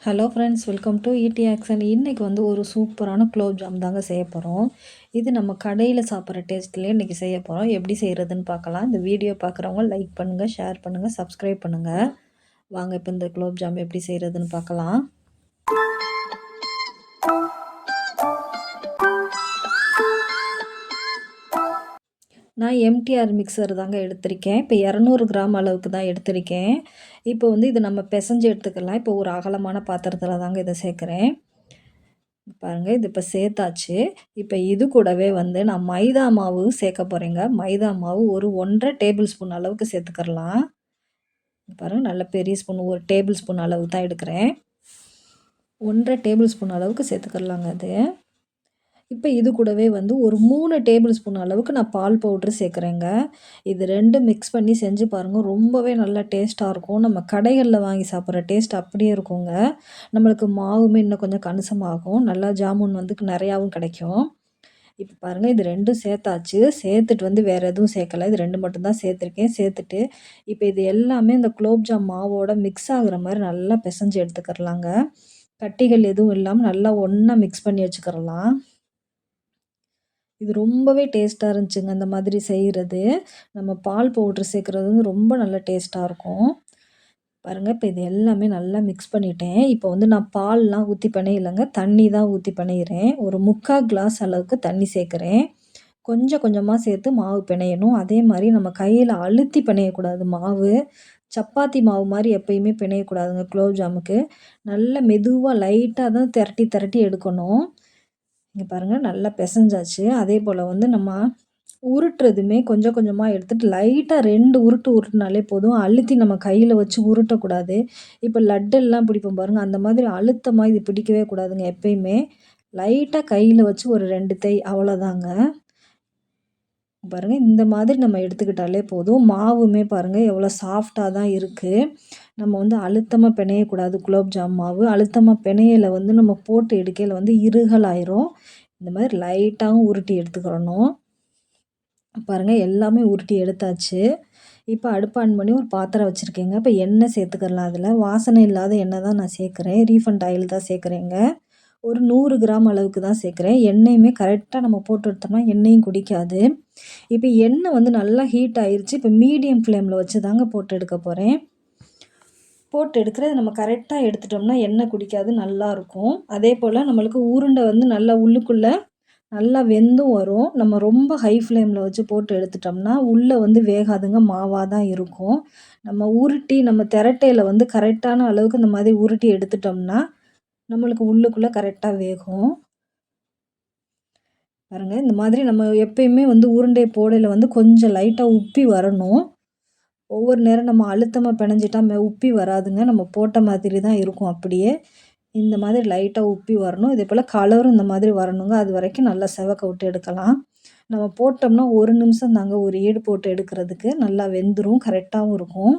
Hello friends, welcome to ED action. இன்றைக்கி வந்து ஒரு சூப்பரான குலோப் ஜாம் தாங்க செய்ய போகிறோம். இது நம்ம கடையில் சாப்பிட்ற டேஸ்ட்லேயே இன்றைக்கி செய்ய போகிறோம். எப்படி செய்கிறதுன்னு பார்க்கலாம். இந்த வீடியோ பார்க்குறவங்க லைக் பண்ணுங்கள், ஷேர் பண்ணுங்கள், சப்ஸ்கிரைப் பண்ணுங்கள். வாங்க இப்போ இந்த குலோப் ஜாம் எப்படி செய்கிறதுன்னு பார்க்கலாம். நான் எம்டிஆர் மிக்சர் தாங்க எடுத்திருக்கேன். இப்போ 200 கிராம் அளவுக்கு தான் எடுத்திருக்கேன். இப்போ வந்து இது நம்ம பிசைஞ்சு எடுத்துக்கலாம். இப்போ ஒரு அகலமான பாத்திரத்தில் தாங்க இதை சேர்க்குறேன். பாருங்கள், இது இப்போ சேர்த்தாச்சு. இப்போ இது கூடவே வந்து நான் மைதா மாவு சேர்க்க போகிறேங்க. மைதா மாவு ஒரு 1½ டேபிள் ஸ்பூன் அளவுக்கு சேர்த்துக்கிறலாம். பாருங்கள், நல்ல பெரிய ஸ்பூன், ஒரு டேபிள் ஸ்பூன் அளவுக்கு தான் எடுக்கிறேன். 1½ டேபிள் ஸ்பூன் அளவுக்கு சேர்த்துக்கிறலாங்க அது. இப்போ இது கூடவே வந்து ஒரு 3 டேபிள் ஸ்பூன் அளவுக்கு நான் பால் பவுட்ரு சேர்க்குறேங்க. இது 2 மிக்ஸ் பண்ணி செஞ்சு பாருங்கள், ரொம்பவே நல்லா டேஸ்ட்டாக இருக்கும். நம்ம கடைகளில் வாங்கி சாப்பிட்ற டேஸ்ட் அப்படியே இருக்குங்க. நம்மளுக்கு மாவுமே இன்னும் கொஞ்சம் கணிசமாகும். நல்லா ஜாமுன் வந்து நிறையாவும் கிடைக்கும். இப்போ பாருங்கள், இது 2ம் சேர்த்தாச்சு. சேர்த்துட்டு வந்து வேறு எதுவும் சேர்க்கலை. இது 2 மட்டும் தான் சேர்த்துருக்கேன். சேர்த்துட்டு இப்போ இது எல்லாமே இந்த குலோப் ஜாம் மாவோட மிக்ஸ் ஆகுற மாதிரி நல்லா பிசைஞ்சு எடுத்துக்கிறலாங்க. கட்டிகள் எதுவும் இல்லாமல் நல்லா ஒன்றா மிக்ஸ் பண்ணி வச்சுக்கிறலாம். இது ரொம்பவே டேஸ்ட்டாக இருந்துச்சுங்க அந்த மாதிரி செய்கிறது. நம்ம பால் பவுட்ரு சேர்க்குறது வந்து ரொம்ப நல்ல டேஸ்ட்டாக இருக்கும். பாருங்கள், இப்போ இது எல்லாமே நல்லா மிக்ஸ் பண்ணிட்டேன். இப்போ வந்து நான் பால்லாம் ஊற்றி பிணையலைங்க, தண்ணி தான் ஊற்றி பிணையிறேன். ஒரு 3/4 கிளாஸ் அளவுக்கு தண்ணி சேர்க்குறேன். கொஞ்சம் கொஞ்சமாக சேர்த்து மாவு பிணையணும். அதே மாதிரி நம்ம கையில் அழுத்தி பிணையக்கூடாது மாவு. சப்பாத்தி மாவு மாதிரி எப்பயுமே பிணையக்கூடாதுங்க குலோப் ஜாமுக்கு. நல்ல மெதுவாக லைட்டாக தான் திரட்டி திரட்டி எடுக்கணும். இங்கே பாருங்கள், நல்லா பிசைஞ்சாச்சு. அதே போல் வந்து நம்ம உருட்டுறதுமே கொஞ்சம் கொஞ்சமாக எடுத்துகிட்டு லைட்டாக 2 உருட்டு உருட்டினாலே போதும். அழுத்தி நம்ம கையில் வச்சு உருட்டக்கூடாது. இப்போ லட்டெல்லாம் பிடிப்போம் பாருங்கள், அந்த மாதிரி அழுத்தமாக இது பிடிக்கவே கூடாதுங்க எப்பயுமே. லைட்டாக கையில் வச்சு ஒரு 2 தை, அவ்வளோதாங்க. பாருங்கள், இந்த மாதிரி நம்ம எடுத்துக்கிட்டாலே போதும். மாவுமே பாருங்கள் எவ்வளோ சாஃப்டாக தான் இருக்குது. நம்ம வந்து அழுத்தமாக பிணையக்கூடாது குலோப் ஜாம் மாவு. அழுத்தமாக பிணையலை வந்து நம்ம போட்டு எடுக்கையில் வந்து இருகலாயிரும். இந்த மாதிரி லைட்டாகவும் உருட்டி எடுத்துக்கிறணும். பாருங்கள், எல்லாமே உருட்டி எடுத்தாச்சு. இப்போ அடுப்பு ஆன் பண்ணி ஒரு பாத்திரம் வச்சுருக்கேங்க. இப்போ எண்ணெய் சேர்த்துக்கலாம். அதில் வாசனை இல்லாத எண்ணெய் தான் நான் சேர்க்குறேன். ரீஃபண்ட் ஆயில் தான் சேர்க்குறேங்க. ஒரு 100 கிராம் அளவுக்கு தான் சேர்க்குறேன். எண்ணெயுமே கரெக்டாக நம்ம போட்டு எடுத்தோம்னா எண்ணெயும் குடிக்காது. இப்போ எண்ணெய் வந்து நல்லா ஹீட் ஆயிடுச்சு. இப்போ மீடியம் ஃப்ளேமில் வச்சு தாங்க போட்டு எடுக்க போகிறேன். போட்டு எடுக்கிறது நம்ம கரெக்டாக எடுத்துட்டோம்னா எண்ணெய் குடிக்காது, நல்லாயிருக்கும். அதே போல் நம்மளுக்கு உருண்டை வந்து நல்லா உள்ளுக்குள்ளே நல்லா வெந்தும் வரும். நம்ம ரொம்ப ஹை ஃப்ளேமில் வச்சு போட்டு எடுத்துட்டோம்னா உள்ளே வந்து வேகாதுங்க, மாவாக தான் இருக்கும். நம்ம உருட்டி நம்ம திரட்டையில் வந்து கரெக்டான அளவுக்கு இந்த மாதிரி உருட்டி எடுத்துட்டோம்னா நம்மளுக்கு உள்ளுக்குள்ளே கரெக்டாக வேகும். பாருங்கள், இந்த மாதிரி நம்ம எப்பயுமே வந்து உருண்டை போடையில் வந்து கொஞ்சம் லைட்டாக உப்பி வரணும். ஒவ்வொரு நேரம் நம்ம அழுத்தமாக பிணைஞ்சிட்டா உப்பி வராதுங்க. நம்ம போட்ட மாதிரி தான் இருக்கும் அப்படியே. இந்த மாதிரி லைட்டாக உப்பி வரணும். இதே போல் கலரும் இந்த மாதிரி வரணுங்க. அது வரைக்கும் நல்லா செவக்க விட்டு எடுக்கலாம். நம்ம போட்டோம்னா 1 நிமிஷம் தாங்க ஒரு ஈடு போட்டு எடுக்கிறதுக்கு. நல்லா வெந்துடும், கரெக்டாகவும் இருக்கும்.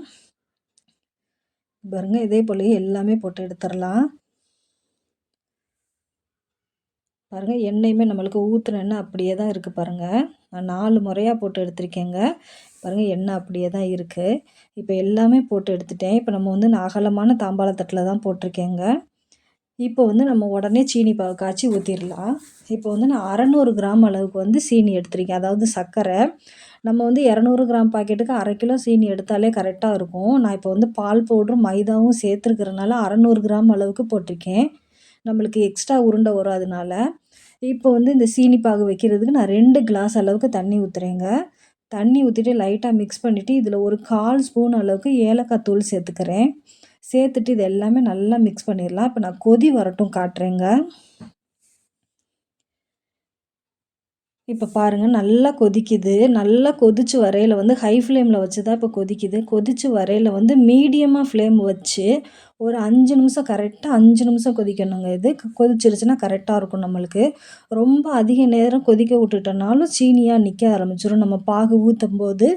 பாருங்கள், இதே போலயே எல்லாமே போட்டு எடுத்துடலாம். பாருங்கள், எண்ணெயுமே நம்மளுக்கு ஊற்றின எண்ணெய் அப்படியே தான் இருக்குது பாருங்கள். நான் 4 முறையாக போட்டு எடுத்திருக்கேங்க. பாருங்கள், எண்ணெய் அப்படியே தான் இருக்குது. இப்போ எல்லாமே போட்டு எடுத்துட்டேன். இப்போ நம்ம வந்து நான் அகலமான தாம்பாளத்தட்டில் தான் போட்டிருக்கேங்க. இப்போ வந்து நம்ம உடனே சீனி பாகு காய்ச்சி ஊற்றிடலாம். இப்போ வந்து நான் 600 கிராம் அளவுக்கு வந்து சீனி எடுத்திருக்கேன், அதாவது சர்க்கரை. நம்ம வந்து 200 கிராம் பாக்கெட்டுக்கு 1/2 கிலோ சீனி எடுத்தாலே கரெக்டாக இருக்கும். நான் இப்போ வந்து பால் பவுடரும் மைதாவும் சேர்த்துருக்கிறனால 600 கிராம் அளவுக்கு போட்டிருக்கேன். நம்மளுக்கு எக்ஸ்ட்ரா உருண்டை வரும் அதனால. இப்போ வந்து இந்த சீனி பாகு வைக்கிறதுக்கு நான் 2 கிளாஸ் அளவுக்கு தண்ணி ஊற்றுறேங்க. தண்ணி ஊற்றிட்டு லைட்டாக மிக்ஸ் பண்ணிவிட்டு இதில் ஒரு 1/4 ஸ்பூன் அளவுக்கு ஏலக்காய் தூள் சேர்த்துக்கிறேன். சேர்த்துட்டு இது எல்லாமே நல்லா மிக்ஸ் பண்ணிடலாம். இப்போ நான் கொதி வரட்டும் காட்டுறேங்க. இப்போ பாருங்கள், நல்லா கொதிக்குது. நல்லா கொதிச்சு வரையில் வந்து ஹை ஃப்ளேமில் வச்சு தான் இப்போ கொதிக்குது. கொதிச்சு வரையில் வந்து மீடியமாக ஃப்ளேம் வச்சு ஒரு 5 நிமிஷம், கரெக்டாக 5 நிமிஷம் கொதிக்கணுங்க. இது கொதிச்சிருச்சுன்னா கரெக்டாக இருக்கும் நம்மளுக்கு. ரொம்ப அதிக நேரம் கொதிக்க விட்டுட்டோம்னாலும் சீனியாக நிற்க ஆரம்பிச்சிடும். நம்ம பாகு ஊற்றும்போது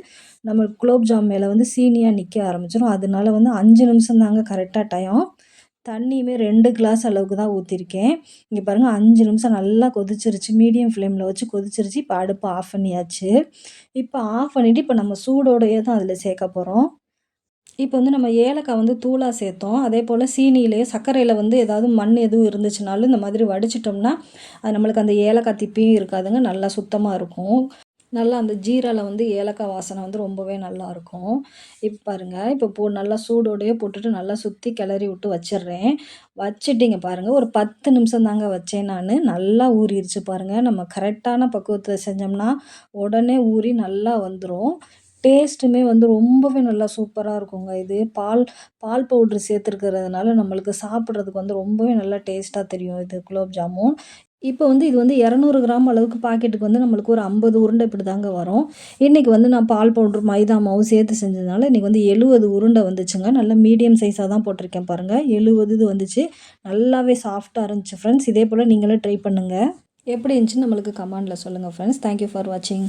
நம்ம குலோப் ஜாம் மேலே வந்து சீனியாக நிற்க ஆரம்பிச்சிடும். அதனால வந்து 5 நிமிஷம் தாங்க கரெக்டாக டைம். தண்ணியுமே 2 கிளாஸ் அளவுக்கு தான் ஊற்றிருக்கேன். இங்கே பாருங்கள், 5 நிமிஷம் நல்லா கொதிச்சிருச்சு. மீடியம் ஃப்ளேமில் வச்சு கொதிச்சிருச்சு. இப்போ அடுப்பை ஆஃப் பண்ணியாச்சு. இப்போ ஆஃப் பண்ணிவிட்டு இப்போ நம்ம சூடோடையே தான் அதில் சேர்க்க போகிறோம். இப்போ வந்து நம்ம ஏலக்காய் வந்து தூளா சேர்த்தோம். அதேபோல சீனியிலேயே சர்க்கரையில வந்து ஏதாவது மண் எதுவும் இருந்துச்சுனாலும் இந்த மாதிரி வடிச்சிட்டோம்னா, அது நம்மளுக்கு அந்த ஏலக்காய் திப்பியும் இருக்காதுங்க. நல்லா சுத்தமா இருக்கும். நல்லா அந்த ஜீரால வந்து ஏலக்காய் வாசனை வந்து ரொம்பவே நல்லாயிருக்கும். பாருங்க, இப்போ நல்லா சூடோடயே போட்டுட்டு நல்லா சுத்தி கிளறி விட்டு வச்சுர்றேன். வச்சுட்டு பாருங்க, ஒரு 10 நிமிஷம் தாங்க வச்சேன் நானு. நல்லா ஊறிருச்சு பாருங்க. நம்ம கரெக்டான பக்குவத்துல செஞ்சோம்னா, உடனே ஊறி நல்லா வந்துரும். டேஸ்ட்டுமே வந்து ரொம்பவே நல்லா சூப்பரா இருக்குங்க இது. பால் பால் பவுடர் சேர்த்துருக்கிறதுனால நம்மளுக்கு சாப்பிடுறதுக்கு வந்து ரொம்பவே நல்லா டேஸ்ட்டா தெரியும் இது குலோப் ஜாமுன். இப்போ வந்து இது வந்து 200 கிராம் அளவுக்கு பாக்கெட்டுக்கு வந்து நம்மளுக்கு ஒரு 50 உருண்டை இப்படி தாங்க வரும். இன்னைக்கு வந்து நான் பால் பவுடர், மைதா மாவு சேர்த்து செஞ்சதுனால இன்னைக்கு வந்து 70 உருண்டை வந்துச்சுங்க. நல்ல மீடியம் சைஸா தான் போட்டிருக்கேன் பாருங்க. 70 இது வந்துச்சு. நல்லாவே சாஃப்ட்டா இருந்துச்சு ஃப்ரெண்ட்ஸ். இதே போல நீங்களும் ட்ரை பண்ணுங்க. எப்படி இருந்துச்சுன்னு நம்மளுக்கு கமெண்ட்ல சொல்லுங்க ஃப்ரெண்ட்ஸ். தேங்க் யூ ஃபார் வாட்சிங்.